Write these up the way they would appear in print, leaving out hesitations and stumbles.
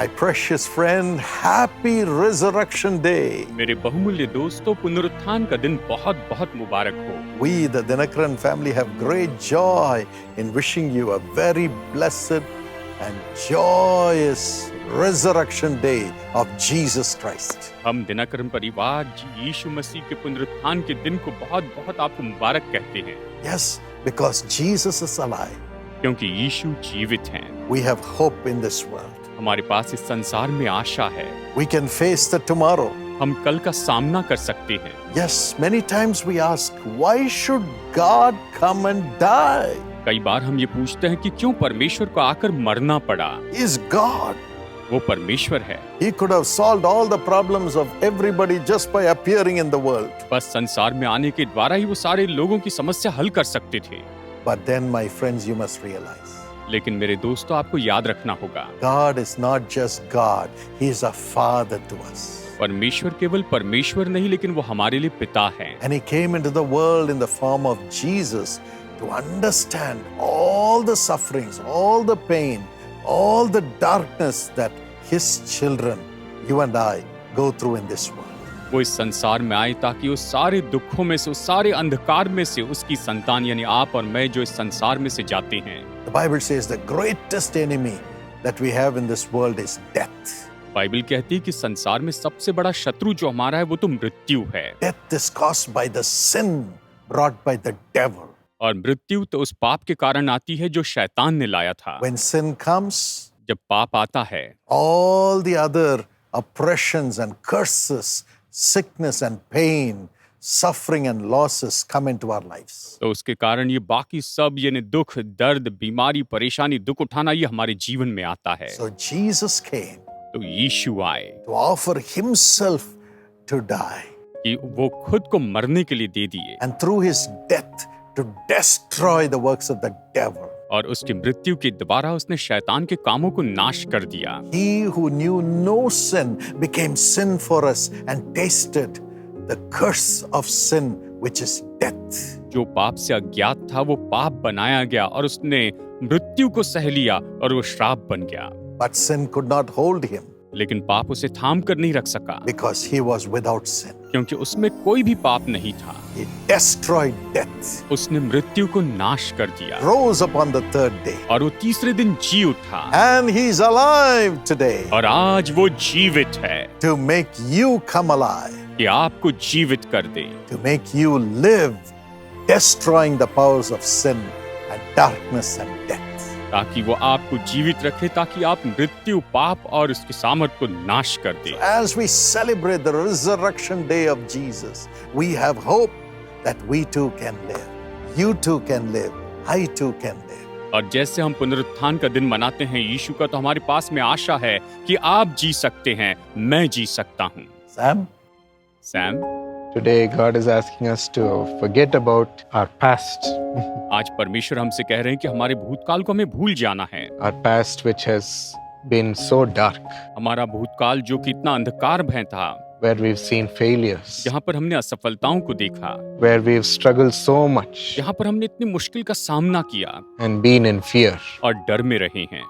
My precious friend, happy Resurrection Day. मेरे बहुमूल्य दोस्तों, पुनरुत्थान का दिन बहुत बहुत मुबारक हो। We, the Dinakaran family, have great joy in wishing you a very blessed and joyous Resurrection Day of Jesus Christ. हम दिनकरन परिवार यीशु मसीह के पुनरुत्थान के दिन को बहुत बहुत आपको मुबारक कहते हैं। Yes, because Jesus is alive. क्योंकि यीशु जीवित हैं। We have hope in this world. हमारे पास इस संसार में आशा है। We can face the tomorrow. हम कल का सामना कर सकते हैं। Yes, many times we ask, why should God come and die? कई बार हम ये पूछते हैं कि क्यों परमेश्वर को आकर मरना पड़ा। He is God. वो परमेश्वर है। He could have solved all the problems of everybody just by appearing in the world. बस संसार में आने के द्वारा ही वो सारे लोगों की समस्या हल कर सकते थे। But then, my friends, you must realize, लेकिन मेरे दोस्तों, आपको याद रखना होगा, God is not just God. He is a father to us. परमेश्वर केवल परमेश्वर नहीं, लेकिन वो हमारे लिए पिता है। And He came into the world in the form of Jesus to understand all the sufferings, all the pain, all the darkness that His children, you and I, go through in this world. वो इस संसार में आए ताकि उस सारे दुखों में से, उस सारे अंधकार में से उसकी संतान यानी आप और मैं जो इस संसार में से जाते हैं। The Bible says the greatest enemy that we have in this world is death. Bible कहती है कि संसार में सबसे बड़ा शत्रु जो हमारा है वो तो मृत्यु है। Death is caused by the sin brought by the devil. और मृत्यु तो उस पाप के कारण आती है जो शैतान ने लाया था। When sin comes, जब पाप आता है, all the other oppressions and curses, sickness and pain, suffering and losses come into our lives. तो उसके कारण ये बाकी सब यानी दुख, दर्द, बीमारी, परेशानी, दुख उठाना ये हमारे जीवन में आता है। So Jesus came तो यीशु आए to offer Himself to die, कि वो खुद को मरने के लिए दे दिए and through His death to destroy the works of the devil. और उसकी मृत्यु के द्वारा उसने शैतान के कामों को नाश कर दिया। He who knew no sin became sin for us and tasted the curse of sin, which is death. जो पाप से अज्ञात था वो पाप बनाया गया और उसने मृत्यु को सह लिया और वो श्राप बन गया। But sin could not hold Him लेकिन पाप उसे थाम कर नहीं रख सका, because He was without sin. क्योंकि उसमें कोई भी पाप नहीं था। He destroyed death, उसने मृत्यु को नाश कर दिया rose upon the third day, और वो तीसरे दिन जी उठा and He's alive today और आज वो जीवित है to make you come alive, कि आपको जीवित कर दे, to make you live, destroying the powers of sin and darkness and death. ताकि वो आपको जीवित रखे, ताकि आप मृत्यु, पाप और उसकी सामर्थ को नाश कर दे। As we celebrate the resurrection day of Jesus, we have hope that we too can live. You too can live. I too can live. और जैसे हम पुनरुत्थान का दिन मनाते हैं यीशु का, तो हमारे पास में आशा है कि आप जी सकते हैं, मैं जी सकता हूँ। Sam? Sam, Today, God is asking us to forget about our past, आज परमेश्वर हमसे कह रहे हैं कि हमारे भूतकाल को हमें भूल जाना है। our past which has been so dark, हमारा भूतकाल जो कि इतना अंधकार भय था, where we've seen failures, जहाँ पर हमने असफलताओं को देखा, where we've struggled so much जहाँ पर हमने इतनी मुश्किल का सामना किया and been in fear. और डर में रहे हैं।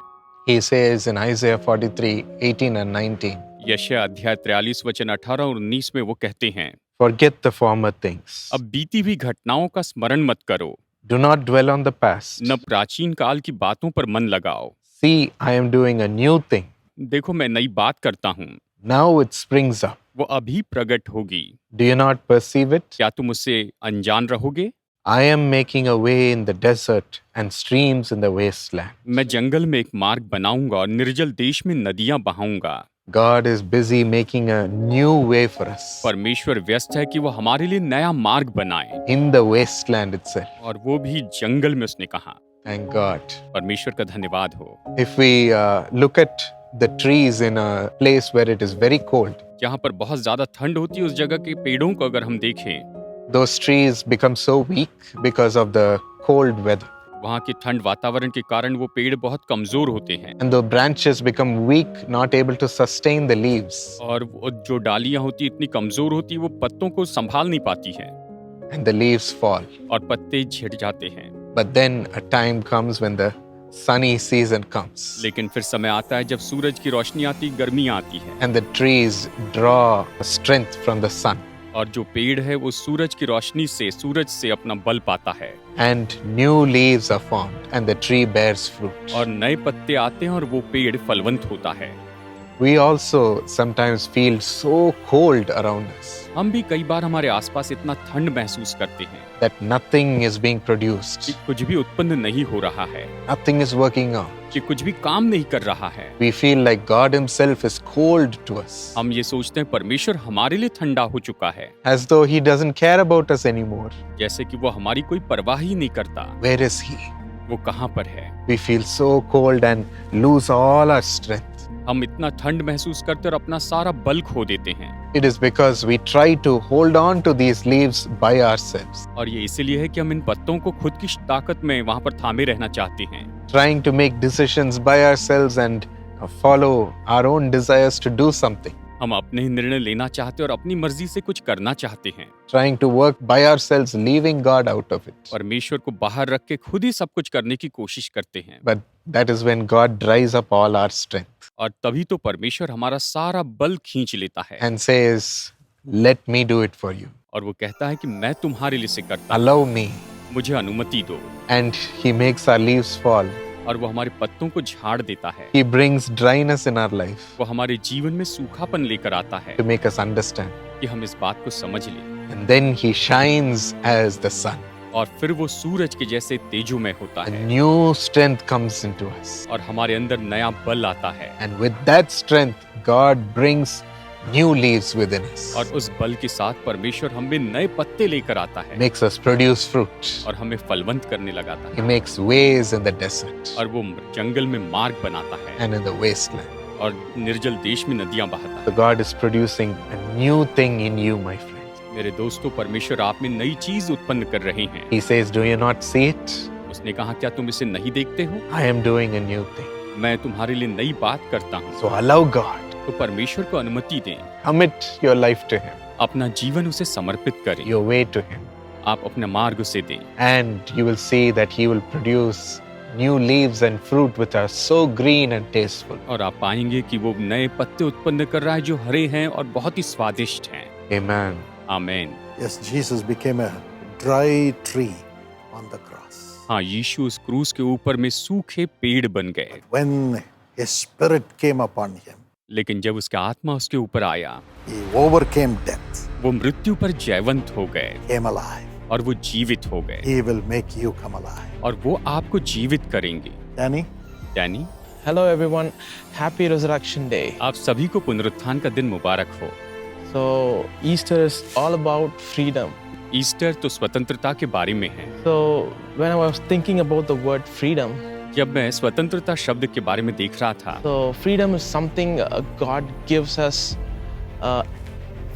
He says in Isaiah 43:18 and 19, यशायाह अध्याय 43 वचन 18 और 19 में वो कहते हैं, forget the former things. अब बीती हुई घटनाओं का स्मरण मत करो, Do not dwell on the past. न प्राचीन काल की बातों पर मन लगाओ। See, I am doing a new thing. देखो, मैं नई बात करता हूँ, Now it springs up. वो अभी प्रकट होगी। Do you not perceive it? क्या तुम उससे अनजान रहोगे? I am making a way in the desert and streams in the wasteland. मैं जंगल में एक मार्ग बनाऊंगा और निर्जल देश में नदियां बहाऊंगा। God is busy making a new way for us परमेश्वर व्यस्त है कि वो हमारे लिए नया मार्ग बनाए, in the wasteland itself. और वो भी जंगल में, उसने कहा। Thank God. परमेश्वर का धन्यवाद हो। If we look at the trees in a place where it is very cold, जहाँ पर बहुत ज्यादा ठंड होती है, उस जगह के पेड़ों को अगर हम देखें, those trees become so weak because of the cold weather. वहाँ के ठंड वातावरण के कारण वो पेड़ बहुत कमजोर होते हैं, And the branches become weak, not able to sustain the leaves. और वो जो डालियां होती इतनी कमजोर होती, वो पत्तों को संभाल नहीं पाती हैं, And the leaves fall. और पत्ते झड़ जाते हैं। But then a time comes when the sunny season comes लेकिन फिर समय आता है जब सूरज की रोशनी आती, गर्मी आती है, and the trees draw strength from the sun और जो पेड़ है वो सूरज की रोशनी से, सूरज से अपना बल पाता है, and new leaves are formed and the tree bears fruit. और नए पत्ते आते हैं और वो पेड़ फलवंत होता है। We also sometimes feel so cold around us हम भी कई बार हमारे आसपास इतना ठंड महसूस करते हैं that nothing is being कि produced, कुछ भी उत्पन्न नहीं हो रहा है, nothing is working out. कि कुछ भी काम नहीं कर रहा है। We feel like God Himself is cold to us, हम ये सोचते हैं परमेश्वर हमारे लिए ठंडा हो चुका है, as though He doesn't care about us anymore. जैसे कि वो हमारी कोई परवाह ही नहीं करता। Where is He? वो कहाँ पर है? We feel so cold and lose all our strength. हम इतना ठंड महसूस करते और अपना सारा बल खो देते हैं, It is because we try to hold on to these leaves by ourselves, और ये इसीलिए है कि हम इन पत्तों को खुद की ताकत में वहां पर थामे रहना चाहते हैं, trying to make decisions by ourselves and follow our own desires to do something, हम अपने ही निर्णय लेना चाहते हैं और अपनी मर्जी से कुछ करना चाहते हैं, trying to work by ourselves, leaving God out of it. परमेश्वर को बाहर रख के खुद ही सब कुछ करने की कोशिश करते हैं। But that is when God dries up all our strength और तभी तो परमेश्वर हमारा सारा बल खींच लेता है and says, "Let me do it for you. और वो कहता है कि मैं तुम्हारे लिए से करता हूं, Allow me." मुझे अनुमति दो, And He makes our leaves fall. और वो हमारे पत्तों को झाड़ देता है, He brings dryness in our life वो हमारे जीवन में सूखापन लेकर आता है to make us understand. कि हम इस बात को समझ लें, And then He shines as the sun. और फिर वो सूरज के जैसे तेजोमय होता A है new strength comes into us. और हमारे अंदर नया बल आता है, And with that strength, God brings new leaves within us, और उस बल के साथ परमेश्वर हम में नए पत्ते लेकर आता है makes us produce fruit. और हमें फलवंत करने लगाता है, He makes ways in the desert और वो जंगल में मार्ग बनाता है and in the wasteland. और निर्जल देश में नदियां बहाता है। So God is producing a new thing in you, my friend. मेरे दोस्तों, परमेश्वर आप में नई चीज उत्पन्न कर रहे हैं। He says, "Do you not see it? उसने कहा, क्या तुम इसे नहीं देखते हो? I am doing a new thing." मैं तुम्हारे लिए नई बात करता हूँ। So allow God. तो परमेश्वर को अनुमति दें, Commit your life to Him, अपना जीवन उसे समर्पित करें, your way to Him, आप अपना मार्ग उसे दें, and you will see that He will produce new leaves and fruit which are so green and tasteful. और आप पाएंगे कि वो नए पत्ते उत्पन्न कर रहा है जो हरे हैं और बहुत ही स्वादिष्ट हैं। Amen. आमीन। Yes, Jesus became a dry tree on the cross. हाँ, यीशु उस क्रूस के ऊपर में सूखे पेड़ बन गए, When His Spirit came upon Him, लेकिन जब उसका आत्मा उसके ऊपर आया, He overcame death, वो मृत्यु पर जयवंत हो गए came alive. और वो जीवित हो गए, He will make you come alive. और वो आपको जीवित करेंगे। Danny? Danny, Hello everyone, happy Resurrection Day. आप सभी को पुनरुत्थान का दिन मुबारक हो। So Easter is all about freedom. Easter तो स्वतंत्रता के बारे में है। So when I was thinking about the word freedom, जब मैं स्वतंत्रता शब्द के बारे में देख रहा था, so freedom is something God gives us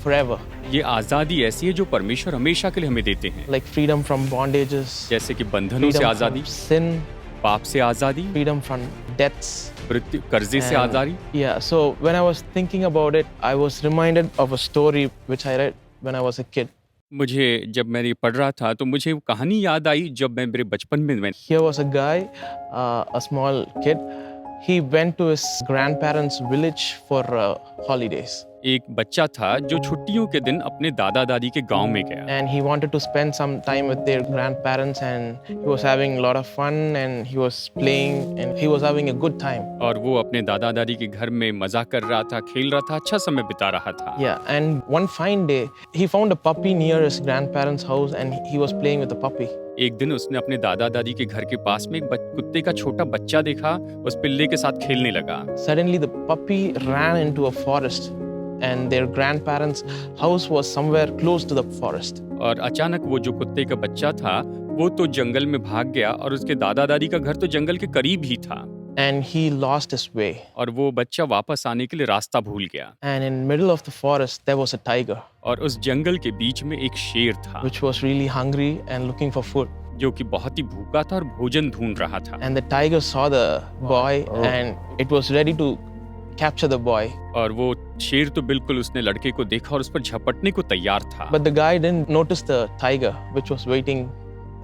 forever. ये आजादी ऐसी है जो परमेश्वर हमेशा के लिए हमें देते हैं, Like freedom from bondages, जैसे कि बंधनों से freedom आजादी, from sin, पाप से आजादी, freedom from debts. मृत्यु, कर्जे से And, आजादी। yeah, so when I was thinking about it, I was reminded of a story which I read when I was a kid. मुझे जब मैं ये पढ़ रहा था तो मुझे वो कहानी याद आई जब मैं मेरे बचपन में Here was a guy, a small kid. He went to his grandparents' village for holidays. एक बच्चा था जो छुट्टियों के दिन अपने दादा दादी के गांव में गया, And he wanted to spend some time with their grandparents, and he was having a lot of fun, and he was playing, and he was having a good time. और वो अपने दादा दादी के घर में मजा कर रहा था, खेल रहा था, अच्छा समय बिता रहा था। Yeah, and one fine day, he found a puppy near his grandparents' house, and he was playing with the puppy. एक दिन उसने अपने दादा दादी के घर के पास में एक कुत्ते का छोटा बच्चा देखा, उस पिल्ले के साथ खेलने लगा। Suddenly, the puppy ran into a forest, and their grandparents' house was somewhere close to the forest. और अचानक वो जो कुत्ते का बच्चा था वो तो जंगल में भाग गया और उसके दादा दादी का घर तो जंगल के करीब ही था, And he lost his way. और वो बच्चा वापस आने के लिए रास्ता भूल गया। And in middle of the forest, there was a tiger, और उस जंगल के बीच में एक शेर था which was really hungry and looking for food. जो कि बहुत ही भूखा था और भोजन ढूंढ रहा था। And the tiger saw the boy, and it was ready to capture the boy. और वो शेर तो बिल्कुल उसने लड़के को देखा और उस पर झपटने को तैयार था। But the guy didn't notice the tiger, which was waiting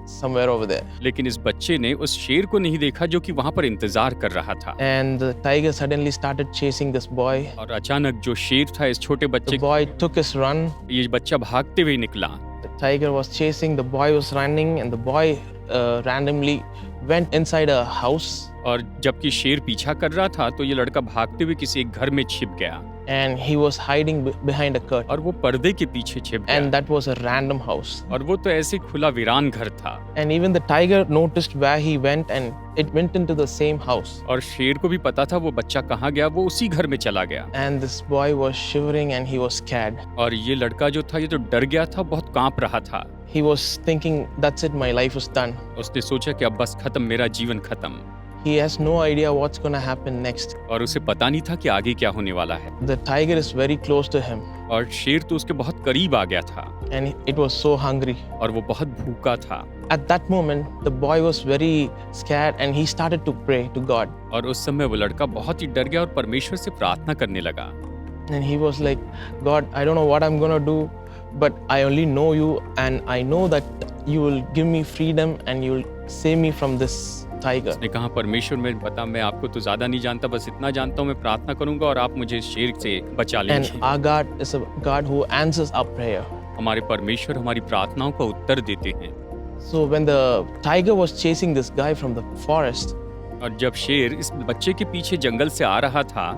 somewhere over there. लेकिन इस बच्चे ने उस शेर को नहीं देखा जो कि वहां पर इंतजार कर रहा था। And the tiger suddenly started chasing this boy. और अचानक जो शेर था इस छोटे बच्चे The boy took his run. ये बच्चा भागते हुए निकला The tiger was chasing, the boy was running, and the boy randomly went inside a house. और जबकि शेर पीछा कर रहा था तो ये लड़का भागते हुए किसी एक घर में छिप गया And he was hiding behind a curtain. और वो पर्दे के पीछे छिप And गया that was a random house. और वो तो ऐसे खुला वीरान घर था। And even the tiger noticed where he went, and it went into the same house. और शेर को भी पता था वो बच्चा कहाँ गया, वो उसी घर में चला गया। And this boy was shivering and he was scared. और ये लड़का जो था ये तो डर गया था, बहुत कांप रहा था। He was thinking, that's it, my life is done. उसने सोचा कि अब बस खत्म, मेरा जीवन खत्म। He has no idea what's going to happen next. और उसे पता नहीं था कि आगे क्या होने वाला है। The tiger is very close to him, और शेर तो उसके बहुत करीब आ गया था and it was so hungry. और वो बहुत भूखा था। At that moment, the boy was very scared and he started to pray to God. और उस समय वो लड़का बहुत ही डर गया और परमेश्वर से प्रार्थना करने लगा। And he was like, God, I don't know what I'm going to do, but I only know you, and I know that you will give me freedom and you will save me from this tiger. उसने कहा परमेश्वर मैं बता, मैं आपको तो ज्यादा नहीं जानता, बस इतना जानता हूँ मैं प्रार्थना करूंगा और आप मुझे शेर से बचा And लेंगे। our God is a God who answers our prayer. हमारे परमेश्वर हमारी प्रार्थनाओं का उत्तर देते हैं। So when the tiger was chasing this guy from the forest, और जब शेर इस बच्चे के पीछे जंगल से आ रहा था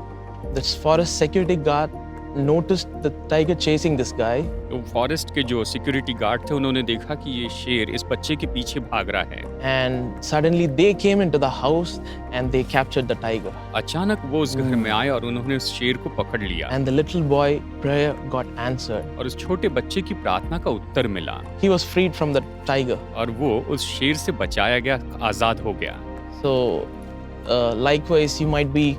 this forest security guard noticed the tiger chasing this guy, तो फॉरेस्ट के जो सिक्योरिटी गार्ड थे उन्होंने देखा कि ये शेर इस बच्चे के पीछे भाग रहा है। and suddenly they came into the house and they captured the tiger. अचानक वो उस घर में आए और उन्होंने उस शेर को पकड़ लिया And the little boy prayer got answered. और उस छोटे बच्चे की प्रार्थना का उत्तर मिला He was freed from the tiger. और वो उस शेर से बचाया गया, आजाद हो गया। So likewise, you might be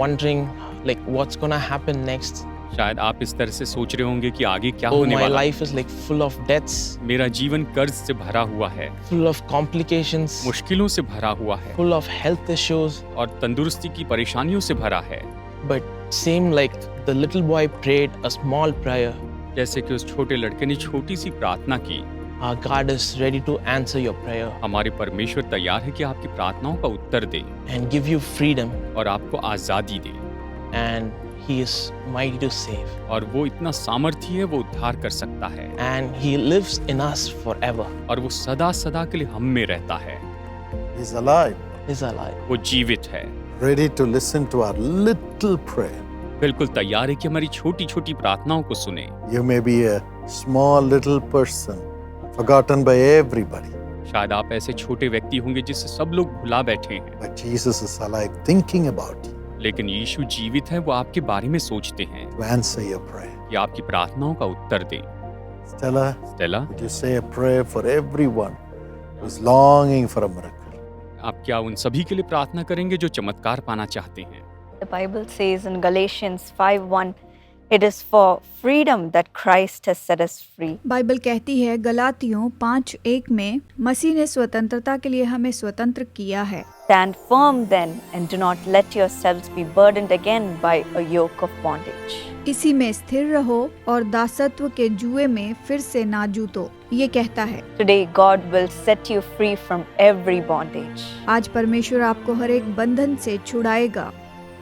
wondering like what's gonna happen next. शायद आप इस तरह से सोच रहे होंगे कि आगे क्या Oh, होने my वाला है। life is like full of debts, मेरा जीवन कर्ज से भरा हुआ है, full of complications, मुश्किलों से भरा हुआ है full of health issues. और तंदुरुस्ती की परेशानियों से भरा है। But same like the little boy prayed a small prayer, जैसे कि उस छोटे लड़के ने छोटी सी प्रार्थना की। our God is ready to answer your prayer हमारे परमेश्वर तैयार है कि आपकी प्रार्थनाओं का उत्तर दे and give you freedom, और आपको आजादी दे। and He is mighty to save, और वो इतना सामर्थी है, वो उद्धार कर सकता है and He lives in us forever. और वो सदा सदा के लिए हम में रहता है। He's alive, He's alive. वो जीवित है, ready to listen to our little prayer. बिल्कुल तैयार है कि हमारी छोटी छोटी प्रार्थनाओं को सुने। You may be a small little person, forgotten by everybody, शायद आप ऐसे छोटे व्यक्ति होंगे जिससे सब लोग भुला बैठे हैं, but Jesus is alive, thinking about you लेकिन यीशु जीवित है, वो आपके बारे में सोचते हैं to answer your prayer. कि आपकी प्रार्थनाओं का उत्तर दे। Stella, Stella, would you say a prayer for everyone who's longing for a miracle? आप क्या उन सभी के लिए प्रार्थना करेंगे जो चमत्कार पाना चाहते हैं? The Bible says in Galatians 5:1, it is for freedom that Christ has set us free. Bible कहती है गलातियों 5:1 में मसीह ने स्वतंत्रता के लिए हमें स्वतंत्र किया है। Stand firm then and do not let yourselves be burdened again by a yoke of bondage. इसी में स्थिर रहो और दासत्व के जुए में फिर से ना जूतो। ये कहता है Today God will set you free from every bondage. आज परमेश्वर आपको हर एक बंधन से छुड़ाएगा,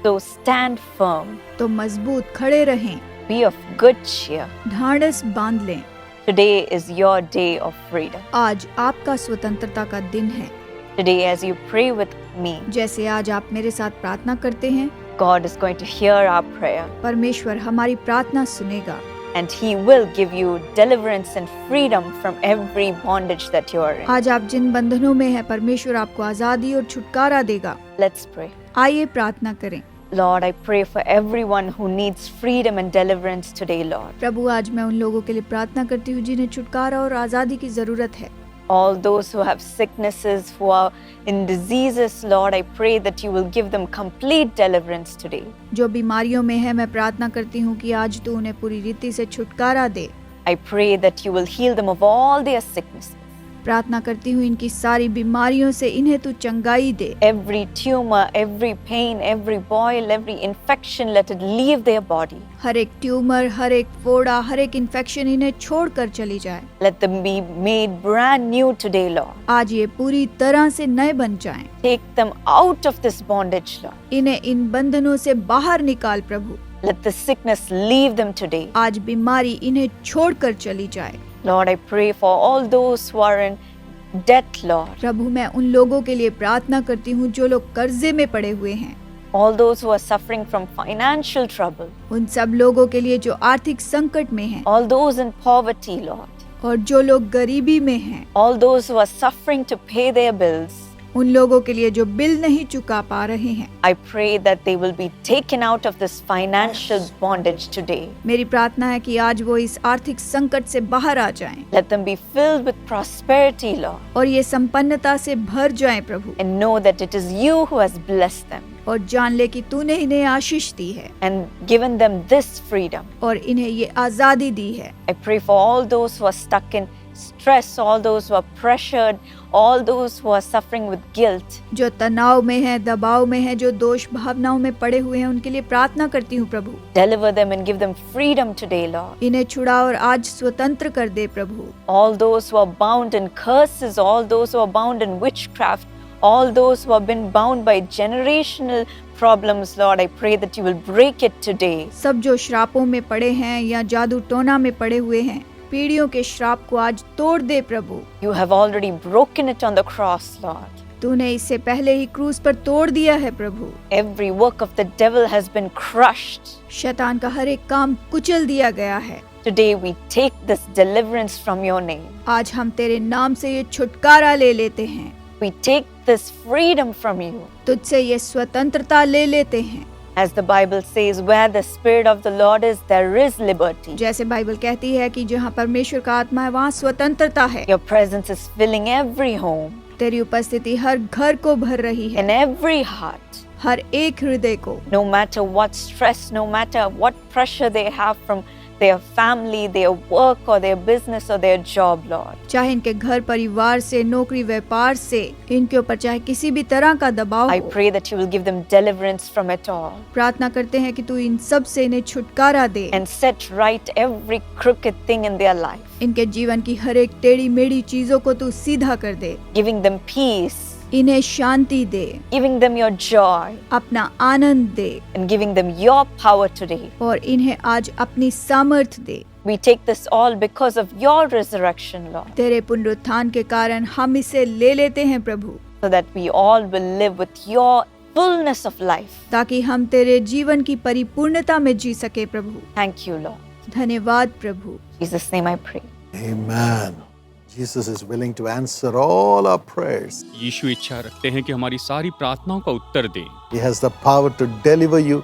So stand firm, तो मजबूत खड़े रहें, be of good cheer. ढाढ़स बांध लें। Today is your day of freedom. आज आपका स्वतंत्रता का दिन है। Today as you pray with me, जैसे आज आप मेरे साथ प्रार्थना करते हैं, God is going to hear our prayer परमेश्वर हमारी प्रार्थना सुनेगा and He will give you deliverance and freedom from every bondage that you are in. आज आप जिन बंधनों में हैं, परमेश्वर आपको आजादी और छुटकारा देगा। Let's pray. आइए प्रार्थना करें। Lord, I pray for everyone who needs freedom and deliverance today, Lord. प्रभु आज मैं उन लोगों के लिए प्रार्थना करती हूँ जिन्हें छुटकारा और आजादी की जरूरत है। All those who have sicknesses, who are in diseases, Lord, I pray that you will give them complete deliverance today. जो बीमारियों में है, मैं प्रार्थना करती हूँ कि आज तू उन्हें पूरी रीति से छुटकारा दे। I pray that you will heal them of all their sicknesses. प्रार्थना करती हूँ इनकी सारी बीमारियों से इन्हें तू चंगाई दे। Every tumor, every pain, every boil, every infection, let it leave their body. हर एक ट्यूमर, हर एक फोड़ा, हर एक इन्फेक्शन इन्हें छोड़कर चली जाए। Let them be made brand new today, Lord. आज ये पूरी तरह से नए बन जाएं। Take them out of this bondage, Lord. इन्हें इन बंधनों से बाहर निकाल प्रभु। Let the sickness leave them today. आज बीमारी इन्हें छोड़कर चली जाए। Lord, I pray for all those who are in debt, Lord. प्रभु मैं उन लोगों के लिए प्रार्थना करती हूँ जो लोग कर्जे में पड़े हुए हैं। All those who are suffering from financial trouble. उन सब लोगों के लिए जो आर्थिक संकट में हैं All those in poverty, Lord. और जो लोग गरीबी में हैं, All those who are suffering to pay their bills. उन लोगों के लिए जो बिल नहीं चुका पा रहे हैं। I pray that they will be taken out of this financial bondage today. मेरी प्रार्थना है कि आज वो इस आर्थिक संकट से बाहर आ जाएं Let them be filled with prosperity, Lord, और ये संपन्नता से भर जाएं प्रभु, and know that it is you who has blessed them और जान ले कि तूने इन्हें आशीष दी है and given them this freedom. और इन्हें ये आजादी दी है। I pray for all those who are stuck in stress, all those who are pressured, all those who are suffering with guilt. जो तनाव में है, दबाव में है, जो दोष भावनाओं में पड़े हुए हैं, उनके लिए प्रार्थना करती हूँ प्रभु। Deliver them and give them freedom today, Lord. इन्हें छुड़ा और आज स्वतंत्र कर दे प्रभु। All those who are bound in curses, all those who are bound in witchcraft, all those who have been bound by generational problems, Lord, I pray that you will break it today. सब जो श्रापों में पड़े हैं या जादू टोना में पड़े हुए हैं, पीढ़ियों के श्राप को आज तोड़ दे प्रभु। You have already broken it on the cross, Lord. तूने इससे पहले ही क्रूस पर तोड़ दिया है प्रभु। Every work of the devil has been crushed. शैतान का हर एक काम कुचल दिया गया है। Today we take this deliverance from your name. आज हम तेरे नाम से ये छुटकारा ले लेते हैं। We take this freedom from you. तुझसे ये स्वतंत्रता ले लेते हैं। As the Bible says, where the Spirit of the Lord is, there is liberty. जैसे बाइबल कहती है कि जहाँ परमेश्वर का आत्मा है वहाँ स्वतंत्रता है। Your presence is filling every home, तेरी उपस्थिति हर घर को भर रही है, in every heart. हर एक हृदय को। No matter what stress, no matter what pressure they have from their family, their work or their business or their job, Lord. चाहे इनके घर परिवार से, नौकरी व्यापार से, इनके ऊपर चाहे किसी भी तरह का दबाव I हो, pray that you will give them deliverance from it all प्रार्थना करते हैं कि तू इन सब से इन्हें छुटकारा दे। and set right every crooked thing in their life, इनके जीवन की हर एक टेढ़ी मेढ़ी चीजों को तू सीधा कर दे। giving them peace, इन्हें शांति दे, giving them your joy अपना आनंद दे and giving them your power today. और इन्हें आज अपनी सामर्थ्य दे। We take this all because of your resurrection, Lord, तेरे पुनरुत्थान के कारण हम इसे ले लेते हैं प्रभु, so that we all will live with your fullness of life. ताकि हम तेरे जीवन की परिपूर्णता में जी सके प्रभु। Thank you, Lord. धन्यवाद प्रभु। In Jesus' name I pray. Amen. Jesus is willing to answer all our prayers. यीशु इच्छा रखते हैं कि हमारी सारी प्रार्थनाओं का उत्तर दें। He has the power to deliver you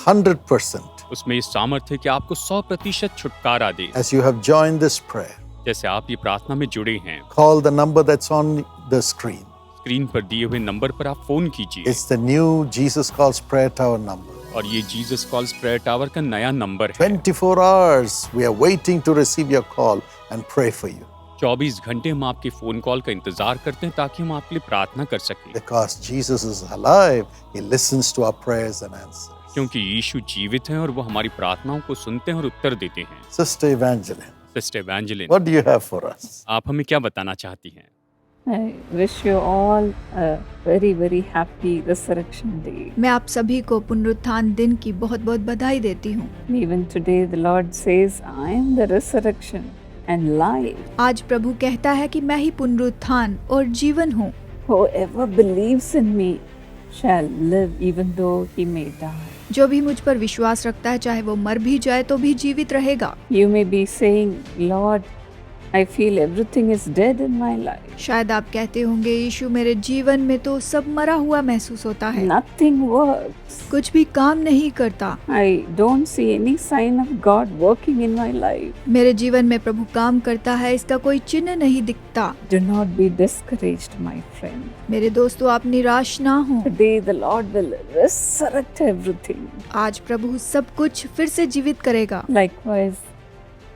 100%. उसमें इस सामर्थ्य है कि आपको 100% छुटकारा दे। As you have joined this prayer, जैसे आप ये प्रार्थना में जुड़े हैं, call the number that's on the screen. Screen पर दिए हुए नंबर पर आप फोन कीजिए It's the new Jesus Calls Prayer Tower number. और ये जीसस कॉल्स प्रेयर टावर का नया नंबर है। 24 hours, we are waiting to receive your call and pray for you. 24 घंटे हम आपके फोन कॉल का इंतजार करते हैं ताकि हम आपके लिए प्रार्थना कर सकें। Because Jesus is alive, He listens to our prayers and answers. क्योंकि यीशु जीवित हैं और वो हमारी प्रार्थनाओं को सुनते हैं और उत्तर देते हैं। Sister Evangeline, sister Evangeline, what do you have for us? आप हमें क्या बताना चाहती हैं? I wish you all a very, very happy Resurrection Day. मैं आप सभी को पुनरुत्थान दिन की बहुत बहुत बधाई देती हूँ। Even today, the Lord says, I am the resurrection and life. आज प्रभु कहता है कि मैं ही पुनरुत्थान और जीवन हूँ। Whoever believes in me shall live even though he may die. जो भी मुझ पर विश्वास रखता है, चाहे वो मर भी जाए तो भी जीवित रहेगा। You may be saying, Lord, I feel everything is dead in my life. शायद आप कहते होंगे, यीशु मेरे जीवन में तो सब मरा हुआ महसूस होता है, Nothing works. कुछ भी काम नहीं करता, I don't see any sign of God working in my life. मेरे जीवन में प्रभु काम करता है, इसका कोई चिन्ह नहीं दिखता। Do not be discouraged, my friend. मेरे दोस्तों, आप निराश ना हो। Today the Lord will resurrect everything. आज प्रभु सब कुछ फिर से जीवित करेगा। Likewise,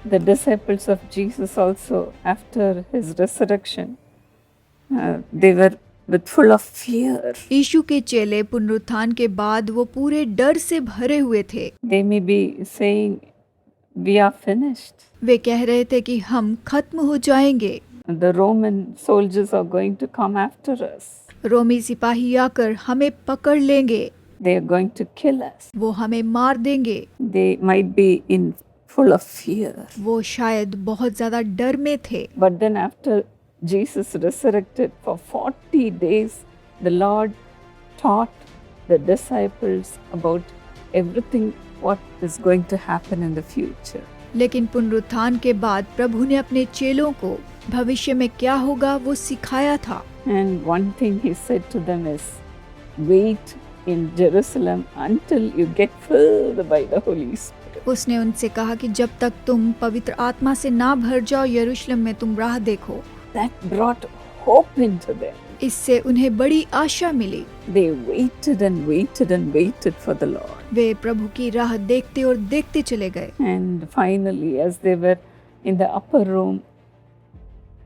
The disciples of Jesus also, after his resurrection, they were with full of fear. यीशु के चेले पुनरुत्थान के बाद वो पूरे डर से भरे हुए थे। They may be saying, "We are finished. वे कह रहे थे कि हम खत्म हो जाएंगे, The Roman soldiers are going to come after us. रोमी सिपाही आकर हमें पकड़ लेंगे, They are going to kill us." वो हमें मार देंगे। They might be in full of fear. वो शायद बहुत ज्यादा डर में थे। But then after Jesus resurrected for 40 days, the Lord taught the disciples about everything what is going to happen in the future. लेकिन पुनरुत्थान के बाद प्रभु ने अपने चेलों को भविष्य में क्या होगा वो सिखाया था। And one thing he said to them is, wait in Jerusalem until you get filled by the Holy Spirit. उसने उनसे कहा कि जब तक तुम पवित्र आत्मा से ना भर जाओ यरूशलेम में तुम राह देखो। That brought hope into them. इससे उन्हें बड़ी आशा मिली। They waited and waited and waited for the Lord. वे प्रभु की राह देखते और देखते चले गए। And finally, as they were in the upper room,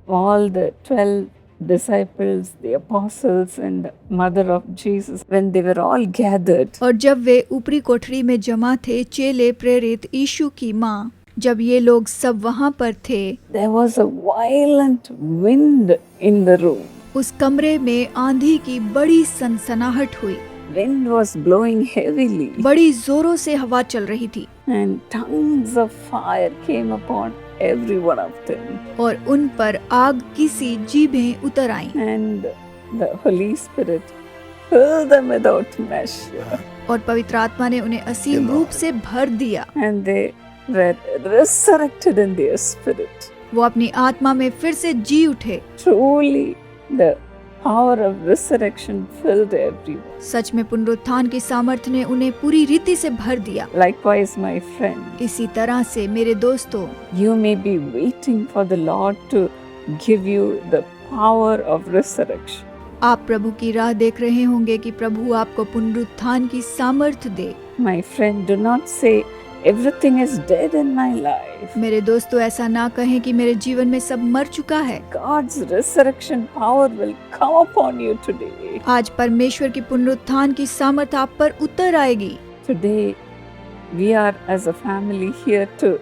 all the 12 disciples, the apostles and the mother of Jesus, when they were all gathered, और जब वे ऊपरी कोठरी में जमा थे, चेले, प्रेरित, यीशु की माँ, जब ये लोग सब वहाँ पर थे, there was a violent wind in the room. उस कमरे में आंधी की बड़ी सनसनाहट हुई। Wind was blowing heavily, बड़ी जोरों से हवा चल रही थी and tongues of fire came upon every one of them. और उन पर आग की सी जीभें उतर आईं And the Holy Spirit filled them without measure. और पवित्र आत्मा ने उन्हें असीम रूप से भर दिया। And they were resurrected in their spirit. वो अपनी आत्मा में फिर से जी उठे। Truly, the power of resurrection filled everyone. सच में पुनरुत्थान की सामर्थ्य ने उन्हें पूरी रीति से भर दिया। Likewise, my friend, इसी तरह से मेरे दोस्तों, you may be waiting for the Lord to give you the power of resurrection. आप प्रभु की राह देख रहे होंगे कि प्रभु आपको पुनरुत्थान की सामर्थ्य दे। My friend, do not say, everything is dead in my life. मेरे दोस्तों, ऐसा ना कहें कि मेरे जीवन में सब मर चुका है। God's resurrection power will come upon you today. आज परमेश्वर की पुनरुत्थान की सामर्थ्य आप पर उतर आएगी। Today, we are as a family here to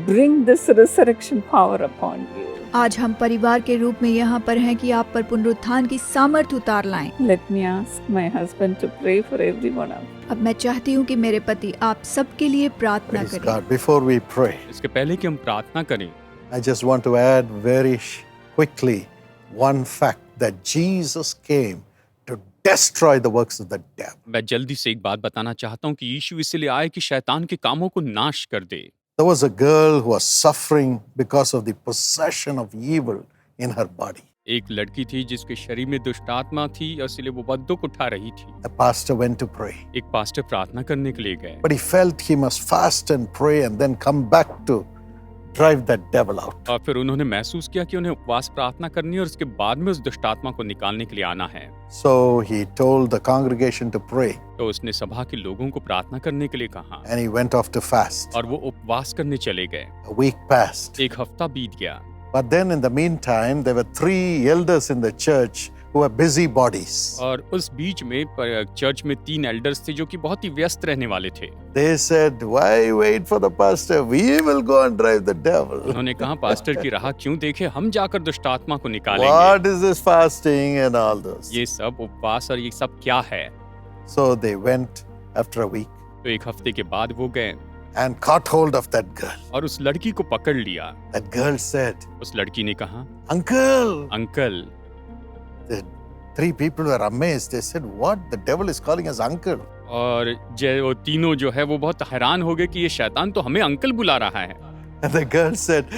bring this resurrection power upon you. आज हम परिवार के रूप में यहाँ पर हैं कि आप पर पुनरुत्थान की सामर्थ्य उतार लाएं। Let me ask my husband to pray for everyone else. अब मैं चाहती हूँ कि मेरे पति आप सबके लिए प्रार्थना Praise करें। God. Before we pray, इसके पहले कि हम प्रार्थना करें, I just want to add very quickly one fact that Jesus came to destroy the works of the devil. मैं जल्दी से एक बात बताना चाहता हूँ कि यीशु इसलिए आए कि शैतान के कामों को नाश कर दे। There was a girl who was suffering because of the possession of evil in her body. एक लड़की थी जिसके शरीर में दुष्ट आत्मा थी और इसलिए वो बहुत दुख उठा रही थी। The pastor went to pray, एक पास्टर प्रार्थना करने के लिए गए, but he felt he must fast and pray and then come back to drive that devil out. और फिर उन्होंने महसूस किया कि उन्हें उपवास प्रार्थना करनी है और उसके बाद में उस दुष्ट आत्मा को निकालने के लिए आना है। So he told the congregation to pray तो उसने सभा के लोगों को प्रार्थना करने के लिए कहा and he went off to fast. और वो उपवास करने चले गए। A week passed. एक हफ्ता बीत गया, But then in the meantime, there were 3 elders in the church who were busybodies. और उस बीच में चर्च में 3 एल्डर्स थे जो कि बहुत ही व्यस्त रहने वाले थे। They said, why wait for the pastor? We will go and drive the devil. उन्होंने कहा, पास्टर की राह क्यों देखे, हम जाकर दुष्ट आत्मा को निकालेंगे। What is this fasting and all those? ये सब उपवास और ये सब क्या है? So they went after a week तो एक हफ्ते के बाद वो गए and caught hold of that girl. और उस लड़की को पकड़ लिया। That girl said, उस लड़की ने कहा, Uncle! Uncle. The 3 people were amazed. They said, what? The devil is calling us uncle. और वो तीनों जो है वो बहुत हैरान हो गए कि ये शैतान तो हमें अंकल बुला रहा है। And the girl said,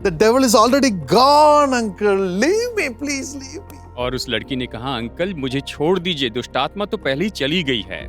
the devil is already gone, uncle. Leave me, please leave me. और उस लड़की ने कहा, अंकल मुझे छोड़ दीजिए, दुष्ट आत्मा तो पहले ही चली गई है।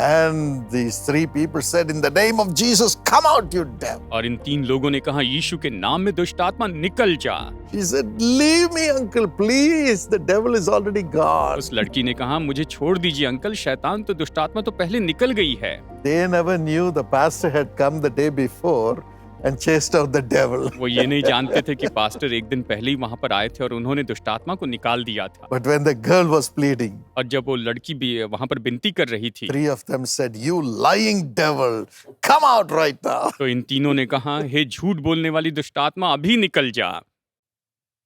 And these 3 people said, in the name of Jesus, come out, you devil. और इन 3 लोगों ने कहा, यीशु के नाम में दुष्ट आत्मा निकल जा। She said, leave me, uncle, please. The devil is already gone. उस लड़की ने कहा, मुझे छोड़ दीजिए अंकल, शैतान तो दुष्ट आत्मा तो पहले निकल गई है। They never knew the pastor had come the day before and chased out the devil. वो ये नहीं जानते थे कि पास्टर एक दिन पहले ही वहां पर आए थे और उन्होंने दुष्ट आत्मा को निकाल दिया था। But when the girl was pleading, और जब वो लड़की भी वहां पर विनती कर रही थी, 3 of them said, "You lying devil, come out right now." तो इन तीनों ने कहा, हे झूठ बोलने वाली दुष्ट आत्मा, अभी निकल जा।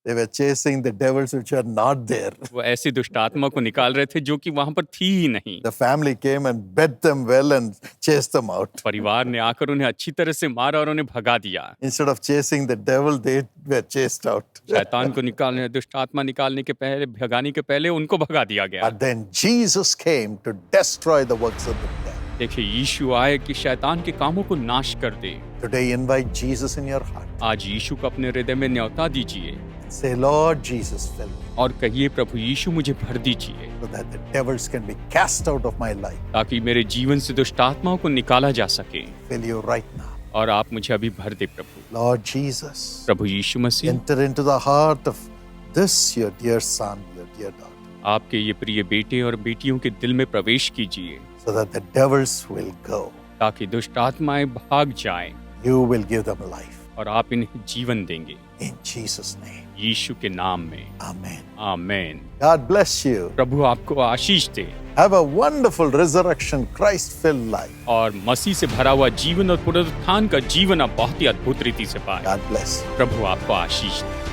They were chasing the devils which were not there. वो ऐसी दुष्ट आत्मा को निकाल रहे थे जो कि वहां पर थी ही नहीं। The family came and beat them well and chased them out. परिवार ने आकर उन्हें अच्छी तरह से मारा और उन्हें भगा दिया। Instead of chasing the devil, they were chased out. शैतान को निकालने, दुष्ट आत्मा निकालने के पहले, भगाने के पहले उनको भगा दिया गया। But then Jesus came to destroy the works of the devil. देखिए, यीशु आए कि शैतान के कामों को नाश कर दे। Today, invite Jesus in your heart. आज यीशु को अपने हृदय में न्योता दीजिए Say, Lord Jesus, fill me, और कहिए, प्रभु यीशु मुझे भर दीजिए, so that the devils can be cast out of my life. ताकि मेरे जीवन से दुष्ट आत्माओं को निकाला जा सके। Fill you right now. और आप मुझे अभी भर दे प्रभु। Lord Jesus, Prabhu Yeshu Masih, enter into the heart of this your dear son, your dear daughter, आपके ये प्रिय बेटे और बेटियों के दिल में प्रवेश कीजिए, so that the devils will go. ताकि दुष्ट आत्माएं भाग जाएं You will give them life. और आप इन्हें जीवन देंगे। In Jesus' name. यीशु के नाम में, Amen. Amen. God bless you. प्रभु आपको आशीष दे Have a wonderful resurrection, Christ-filled life. और मसीह से भरा हुआ जीवन और पुनरुत्थान का जीवन आप बहुत ही अद्भुत रीति से पाए। God bless you. प्रभु आपको आशीष दे।